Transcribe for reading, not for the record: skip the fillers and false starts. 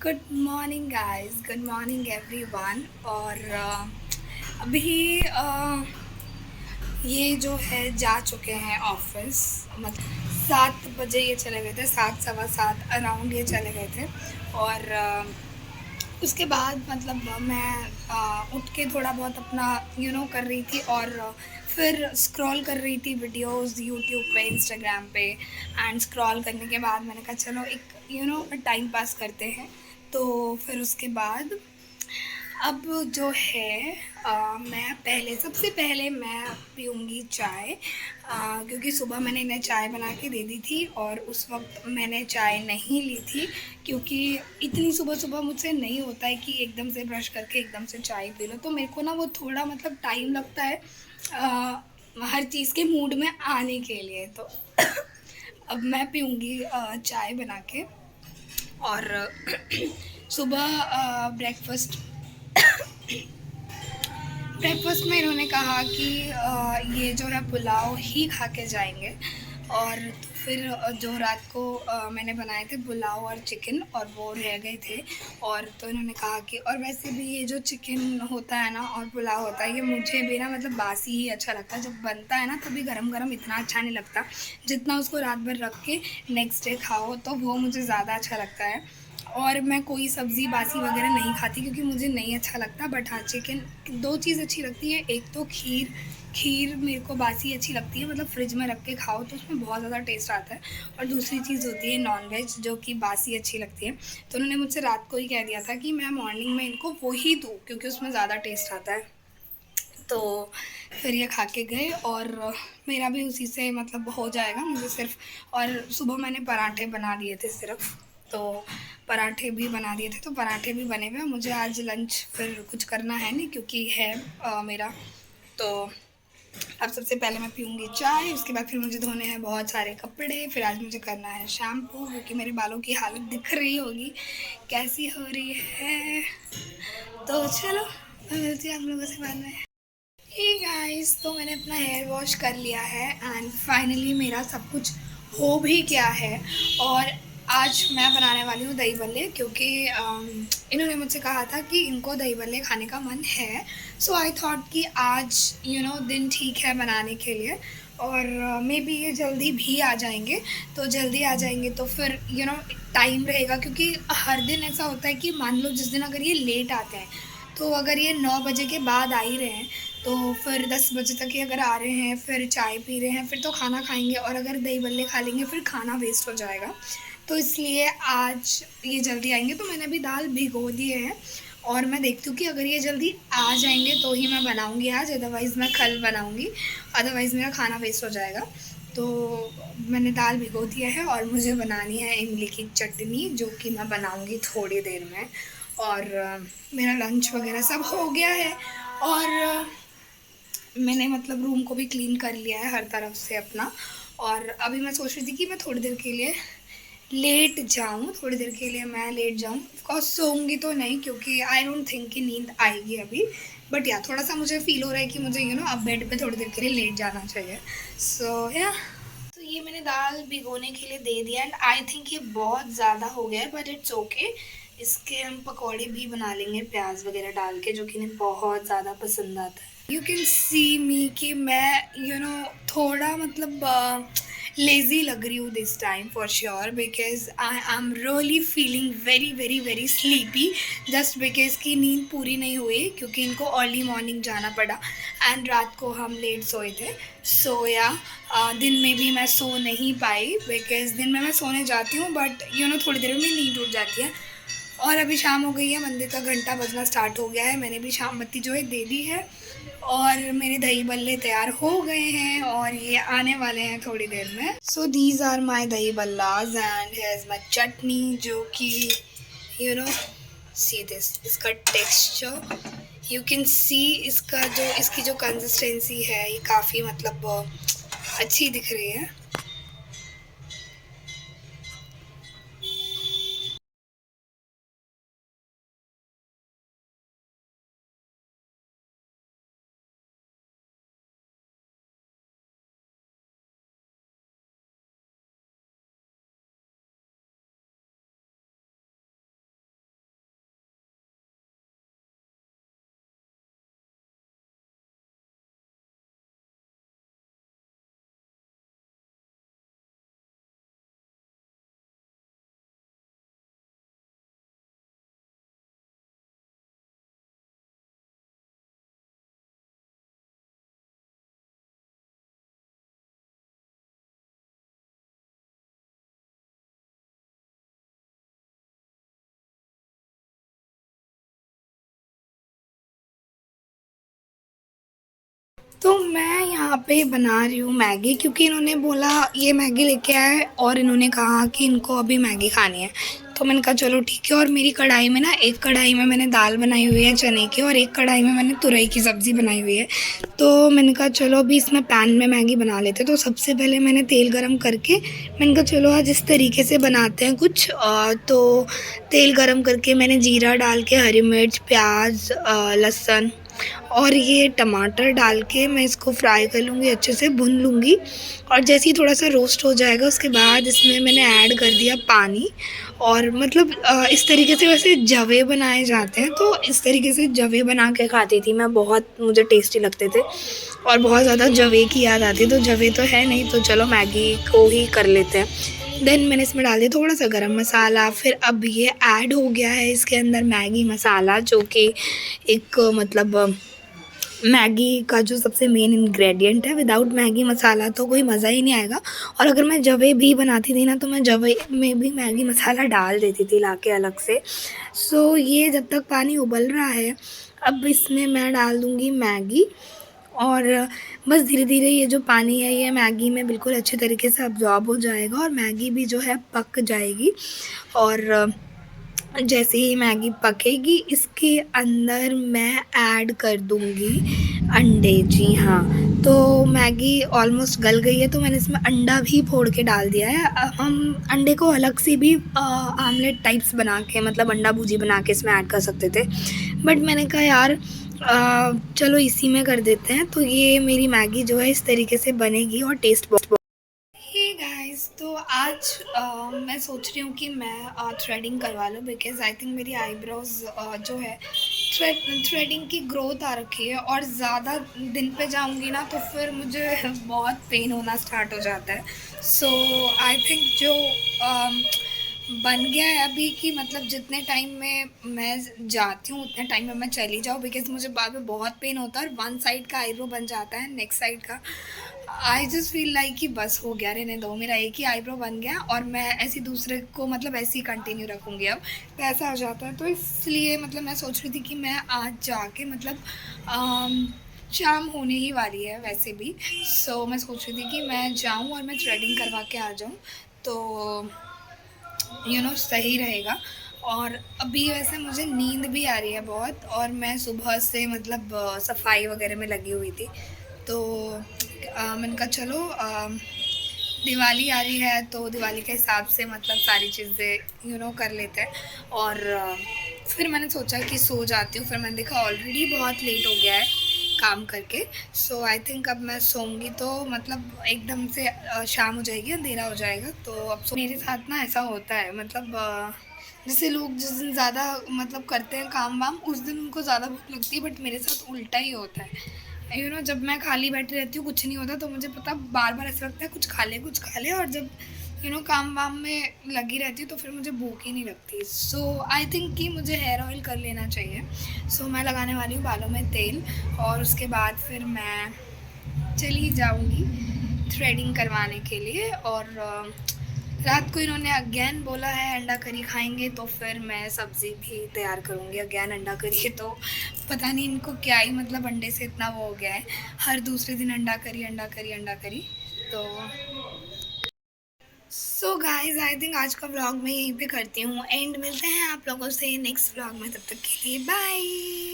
Good morning guys, good morning everyone. और अभी ये जो है जा चुके हैं ऑफिस। मतलब 7 बजे ये चले गए थे, 7 सवा 7 अराउंड ये चले गए थे। और उसके बाद मतलब मैं उठ के थोड़ा बहुत अपना कर रही थी। और फिर स्क्रॉल कर रही थी वीडियोस यूट्यूब पे, इंस्टाग्राम पे। एंड स्क्रॉल करने के बाद मैंने कहा चलो एक टाइम पास करते हैं। तो फिर उसके बाद अब जो है मैं सबसे पहले मैं पीऊँगी चाय, क्योंकि सुबह मैंने इन्हें चाय बना के दे दी थी और उस वक्त मैंने चाय नहीं ली थी। क्योंकि इतनी सुबह सुबह मुझसे नहीं होता है कि एकदम से ब्रश करके एकदम से चाय पी लो। तो मेरे को ना वो थोड़ा मतलब टाइम लगता है हर चीज़ के मूड में आने के लिए। तो अब मैं पीऊँगी चाय बना के। और सुबह ब्रेकफास्ट ब्रेकफास्ट में इन्होंने कहा कि ये जो है पुलाव ही खा के जाएंगे। और तो फिर जो रात को मैंने बनाए थे पुलाव और चिकन, और वो रह गए थे। और तो इन्होंने कहा कि और वैसे भी ये जो चिकन होता है ना और पुलाव होता है, ये मुझे भी ना मतलब बासी ही अच्छा लगता है। जब बनता है ना तभी गरम गरम इतना अच्छा नहीं लगता, जितना उसको रात भर रख के नेक्स्ट डे खाओ तो वो मुझे ज़्यादा अच्छा लगता है। और मैं कोई सब्ज़ी बासी वगैरह नहीं खाती क्योंकि मुझे नहीं अच्छा लगता। बट हाँ, चिकन, दो चीज़ अच्छी लगती है। एक तो खीर, खीर मेरे को बासी अच्छी लगती है, मतलब फ्रिज में रख के खाओ तो उसमें बहुत ज़्यादा टेस्ट आता है। और दूसरी चीज़ होती है नॉन-वेज, जो कि बासी अच्छी लगती है। तो उन्होंने मुझसे रात को ही कह दिया था कि मैं मॉर्निंग में इनको वो ही दूँ क्योंकि उसमें ज़्यादा टेस्ट आता है। तो फिर ये खा के गए और मेरा भी उसी से मतलब हो जाएगा मुझे सिर्फ। और सुबह मैंने पराठे बना लिए थे सिर्फ, तो पराठे भी बना दिए थे, तो पराठे भी बने हुए हैं। मुझे आज लंच फिर कुछ करना है नहीं क्योंकि है मेरा। तो अब सबसे पहले मैं पीऊँगी चाय, उसके बाद फिर मुझे धोने हैं बहुत सारे कपड़े, फिर आज मुझे करना है शैम्पू क्योंकि मेरे बालों की हालत दिख रही होगी कैसी हो रही है। तो चलो, मैं मिलती हूँ आप लोगों से बाद में। हे गाइस, तो मैंने अपना हेयर वॉश कर लिया है एंड फाइनली मेरा सब कुछ हो भी गया है। और आज मैं बनाने वाली हूँ दही बल्ले, क्योंकि इन्होंने मुझसे कहा था कि इनको दही बल्ले खाने का मन है। सो आई थॉट कि आज दिन ठीक है बनाने के लिए। और मे बी ये जल्दी भी आ जाएंगे। तो जल्दी आ जाएंगे तो फिर टाइम रहेगा, क्योंकि हर दिन ऐसा होता है कि मान लो जिस दिन अगर ये लेट आते हैं, तो अगर ये 9 बजे के बाद आ ही रहे हैं तो फिर 10 बजे तक ही अगर आ रहे हैं, फिर चाय पी रहे हैं, फिर तो खाना खाएंगे। और अगर दही बल्ले खा लेंगे फिर खाना वेस्ट हो जाएगा। तो इसलिए आज ये जल्दी आएंगे, तो मैंने अभी दाल भिगो दिए हैं। और मैं देखती हूँ कि अगर ये जल्दी आ जाएंगे तो ही मैं बनाऊँगी आज, अदरवाइज़ मैं कल बनाऊँगी। अदरवाइज़ मेरा खाना वेस्ट हो जाएगा। तो मैंने दाल भिगो दिया है और मुझे बनानी है इमली की चटनी, जो कि मैं बनाऊँगी थोड़ी देर में। और मेरा लंच वगैरह सब हो गया है। और मैंने मतलब रूम को भी क्लीन कर लिया है हर तरफ से अपना। और अभी मैं सोच रही थी कि मैं थोड़ी देर के लिए लेट जाऊँ, थोड़ी देर के लिए मैं लेट जाऊँ। ऑफ़कोर्स सोऊंगी तो नहीं क्योंकि आई डोंट थिंक कि नींद आएगी अभी। बट या थोड़ा सा मुझे फ़ील हो रहा है कि मुझे अब बेड पे थोड़ी देर के लिए लेट जाना चाहिए। सो या, तो ये मैंने दाल भिगोने के लिए दे दिया एंड आई थिंक ये बहुत ज़्यादा हो गया है, बट इट्स ओके। इसके हम पकौड़े भी बना लेंगे प्याज वगैरह डाल के, जो कि इन्हें बहुत ज़्यादा पसंद आता है। यू कैन सी मी कि मैं थोड़ा मतलब लेज़ी लग रही हूँ this time for sure, because I am really feeling very very very sleepy, just because की नींद पूरी नहीं हुई क्योंकि इनको अर्ली मॉर्निंग जाना पड़ा एंड रात को हम लेट सोए थे। सो या, दिन में भी मैं सो नहीं पाई बिकॉज दिन में मैं सोने जाती हूँ बट थोड़ी देर में नींद उठ जाती है। और अभी शाम हो गई है, मंदिर का घंटा बजना स्टार्ट हो गया है, मैंने भी शाम बत्ती जो है दे दी है। और मेरे दही बल्ले तैयार हो गए हैं और ये आने वाले हैं थोड़ी देर में। सो दीज आर माई दही बल्लाज एंड हेयर्स माई चटनी, जो कि यू नो सी दिस, इसका टेक्सचर यू कैन सी, इसकी जो कंसिस्टेंसी है ये काफ़ी मतलब अच्छी दिख रही है। तो मैं यहाँ पे बना रही हूँ मैगी, क्योंकि इन्होंने बोला ये मैगी लेके आए और इन्होंने कहा कि इनको अभी मैगी खानी है। तो मैंने कहा चलो ठीक है। और मेरी कढ़ाई में ना, एक कढ़ाई में मैंने दाल बनाई हुई है चने की, और एक कढ़ाई में मैंने तुरई की सब्ज़ी बनाई हुई है। तो मैंने कहा चलो अभी इसमें पैन में मैगी बना लेते। तो सबसे पहले मैंने तेल गरम करके मैंने कहा चलो आज इस तरीके से बनाते हैं कुछ। तो तेल गरम करके मैंने जीरा डाल के, हरी मिर्च, प्याज, लहसुन और ये टमाटर डाल के मैं इसको फ्राई कर लूँगी, अच्छे से भून लूँगी। और जैसे ही थोड़ा सा रोस्ट हो जाएगा उसके बाद इसमें मैंने ऐड कर दिया पानी। और मतलब इस तरीके से वैसे जवे बनाए जाते हैं, तो इस तरीके से जवे बना के खाती थी मैं, बहुत मुझे टेस्टी लगते थे और बहुत ज़्यादा जवे की याद आती। तो जवे तो है नहीं, तो चलो मैगी को ही कर लेते हैं। देन मैंने इसमें डाल दिया थोड़ा सा गरम मसाला। फिर अब ये ऐड हो गया है इसके अंदर मैगी मसाला, जो कि एक मतलब मैगी का जो सबसे मेन इंग्रेडिएंट है। विदाउट मैगी मसाला तो कोई मज़ा ही नहीं आएगा। और अगर मैं जवे भी बनाती थी ना, तो मैं जवे में भी मैगी मसाला डाल देती थी लाके अलग से। सो ये जब तक पानी उबल रहा है, अब इसमें मैं डाल दूँगी मैगी। और बस धीरे-धीरे ये जो पानी है ये मैगी में बिल्कुल अच्छे तरीके से अब्ज़ॉर्ब हो जाएगा और मैगी भी जो है पक जाएगी। और जैसे ही मैगी पकेगी इसके अंदर मैं ऐड कर दूँगी अंडे। जी हाँ, तो मैगी ऑलमोस्ट गल गई है, तो मैंने इसमें अंडा भी फोड़ के डाल दिया है। हम अंडे को अलग से भी आमलेट टाइप्स बना के, मतलब अंडा भुर्जी बना के इसमें ऐड कर सकते थे, बट मैंने कहा यार चलो इसी में कर देते हैं। तो ये मेरी मैगी जो है इस तरीके से बनेगी और टेस्ट हे गाइस, तो आज मैं सोच रही हूँ कि मैं थ्रेडिंग करवा लूँ, बिकॉज़ आई थिंक मेरी आईब्रोज़ जो है थ्रेडिंग की ग्रोथ आ रखी है। और ज़्यादा दिन पे जाऊँगी ना तो फिर मुझे बहुत पेन होना स्टार्ट हो जाता है। सो आई थिंक जो बन गया है अभी कि मतलब जितने टाइम में मैं जाती हूँ उतने टाइम में मैं चली जाऊँ, बिकॉज़ मुझे बाद में बहुत पेन होता है और वन साइड का आईब्रो बन जाता है, नेक्स्ट साइड का आई जस्ट फील लाइक कि बस हो गया, रहने दो, मेरा एक ही आईब्रो बन गया और मैं ऐसे दूसरे को मतलब ऐसे ही कंटिन्यू रखूँगी अब, तो ऐसा हो जाता है। तो इसलिए मतलब मैं सोच रही थी कि मैं आज जाके मतलब शाम होने ही वाली है वैसे भी। सो मैं सोच रही थी कि मैं जाऊँ और मैं थ्रेडिंग करवा के आ जाऊँ, तो सही रहेगा। और अभी वैसे मुझे नींद भी आ रही है बहुत, और मैं सुबह से मतलब सफाई वगैरह में लगी हुई थी। तो मैंने कहा चलो दिवाली आ रही है तो दिवाली के हिसाब से मतलब सारी चीज़ें कर लेते हैं। और फिर मैंने सोचा कि सो जाती हूँ, फिर मैंने देखा ऑलरेडी बहुत लेट हो गया है काम करके। सो आई थिंक अब मैं सोऊंगी तो मतलब एकदम से शाम हो जाएगी, अंधेरा हो जाएगा। तो अब मेरे साथ ना ऐसा होता है, मतलब जैसे लोग जिस दिन ज़्यादा मतलब करते हैं काम वाम उस दिन उनको ज़्यादा भूख लगती है, बट मेरे साथ उल्टा ही होता है। जब मैं खाली बैठी रहती हूँ कुछ नहीं होता तो मुझे पता बार बार ऐसा लगता है कुछ खा ले कुछ खा ले, और जब काम वाम में लगी रहती हूँ तो फिर मुझे भूख ही नहीं लगती। सो आई थिंक कि मुझे हेयर ऑयल कर लेना चाहिए। सो मैं लगाने वाली हूँ बालों में तेल, और उसके बाद फिर मैं चली जाऊँगी थ्रेडिंग करवाने के लिए। और रात को इन्होंने अगेन बोला है अंडा करी खाएंगे, तो फिर मैं सब्ज़ी भी तैयार करूँगी। अगेन अंडा करी है तो पता नहीं इनको क्या ही मतलब अंडे से इतना वो हो गया है, हर दूसरे दिन अंडा करी अंडा करी अंडा करी। तो सो गाइज आई थिंक आज का व्लॉग मैं यहीं पे करती हूँ एंड। मिलते हैं आप लोगों से नेक्स्ट व्लॉग में, तब तक के लिए बाय।